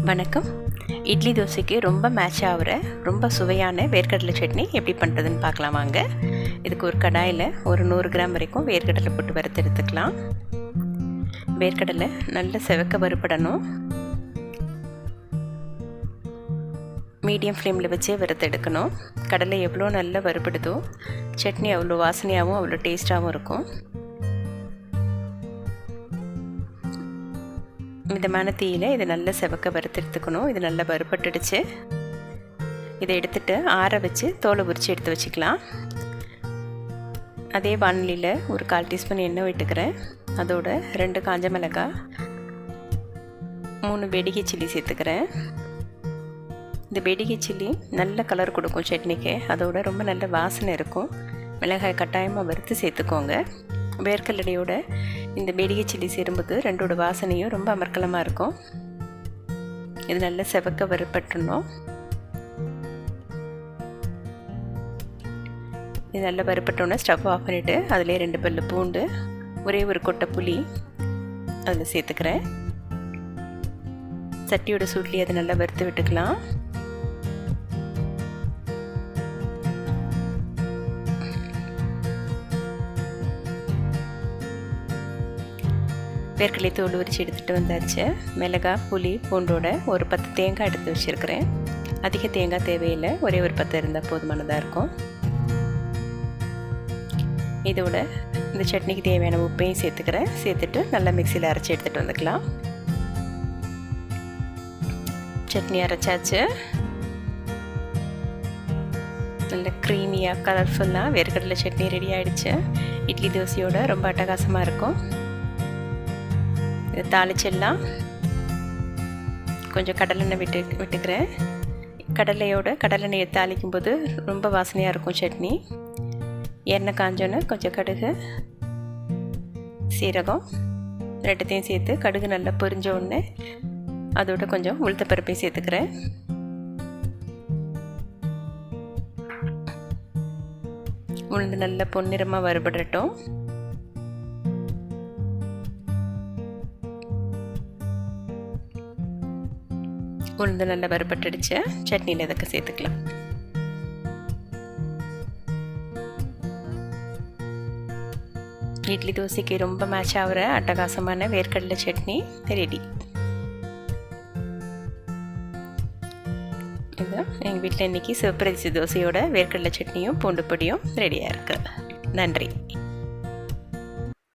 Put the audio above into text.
வணக்கம். இட்லி தோசைக்கு ரொம்ப மேட்ச் ஆகிற ரொம்ப சுவையான வேர்க்கடலை சட்னி எப்படி பண்ணுறதுன்னு பார்க்கலாம் வாங்க. இதுக்கு ஒரு கடாயில் ஒரு 100 கிராம் வரைக்கும் வேர்க்கடலை போட்டு வறுத்து எடுத்துக்கலாம். வேர்க்கடலை நல்ல செவக்க வறுப்படணும். மீடியம் ஃப்ளேமில் வச்சே வறுத்து எடுக்கணும். கடலை எவ்வளோ நல்லா வறுப்படுதோ சட்னி அவ்வளோ வாசனையாகவும் அவ்வளோ டேஸ்ட்டாகவும் இருக்கும். மிதமான தீயில் இதை நல்லா செவக்க வறுத்து எடுத்துக்கணும். இது நல்லா வறுப்பட்டுடுச்சு. இதை எடுத்துகிட்டு ஆற வச்சு தோலை உரித்து எடுத்து வச்சுக்கலாம். அதே வானிலையில் ஒரு 1/4 டீஸ்பூன் எண்ணெய் விட்டுக்கிறேன். அதோட 2 காஞ்ச மிளகாய், 3 வெடிகை சில்லி சேர்த்துக்கிறேன். இந்த வெடிகை சில்லி நல்ல கலர் கொடுக்கும் சட்னிக்கு. அதோட ரொம்ப நல்ல வாசனை இருக்கும். மிளகாய் கட்டாயமாக வறுத்து சேர்த்துக்கோங்க. வேர்க்கடலையோட இந்த வெடிகை சில்லி சேரும்போது ரெண்டோட வாசனையும் ரொம்ப அமர்க்கலமாக இருக்கும். இது நல்லா செவக்க வறுப்பட்டுணும். இது நல்லா வறுப்பட்டோன்னே ஸ்டவ் ஆஃப் பண்ணிவிட்டு அதிலே 2 பல்லு பூண்டு, ஒரே ஒரு கொட்டை புளி அதில் சேர்த்துக்கிறேன். சட்டியோட சூட்லேயே அதை நல்லா வறுத்து விட்டுக்கலாம். வேர்க்கடலை தோல் உரித்து எடுத்துகிட்டு வந்தாச்சு. மிளகாய், புளி, பூண்டோட ஒரு 10 தேங்காய் எடுத்து வச்சுருக்கிறேன். அதிக தேங்காய் தேவையில்லை, ஒரே ஒரு 10 இருந்தால் போதுமானதாக இருக்கும். இதோட இந்த சட்னிக்கு தேவையான உப்பையும் சேர்த்துக்கிறேன். சேர்த்துட்டு நல்லா மிக்சியில் அரைச்சி எடுத்துகிட்டு வந்துக்கலாம். சட்னி அரைச்சாச்சு. நல்ல க்ரீமியாக கலர்ஃபுல்லாக வேர்க்கடலை சட்னி ரெடி ஆகிடுச்சு. இட்லி தோசையோட ரொம்ப அட்டகாசமாக இருக்கும். இதை தாளிச்சிடலாம். கொஞ்சம் கடலெண்ணெய் விட்டுக்கிறேன். கடலெண்ணெயை தாளிக்கும் போது ரொம்ப வாசனையாக இருக்கும் சட்னி. எண்ணெய் காஞ்சோன்னு கொஞ்சம் கடுகு, சீரகம் ரெண்டுத்தையும் சேர்த்து கடுகு நல்லா பொரிஞ்ச உடனே அதோட கொஞ்சம் உளுத்தப்பருப்பையும் சேர்த்துக்கிறேன். உளுந்து நல்லா பொன்னிறமாக வறுபடட்டும். உளுந்து நல்லா வறுபட்டுடுச்சு. சட்னியில் இதுக்கு சேர்த்துக்கலாம். இட்லி தோசைக்கு ரொம்ப மேட்ச் ஆகிற அட்டகாசமான வேர்க்கடலை சட்னி ரெடி. இதுதான் எங்கள் வீட்டில் இன்றைக்கி சிவப்பரிசி தோசையோட வேர்க்கடலை சட்னியும் பூண்டு பொடியும் ரெடியாக இருக்குது. நன்றி.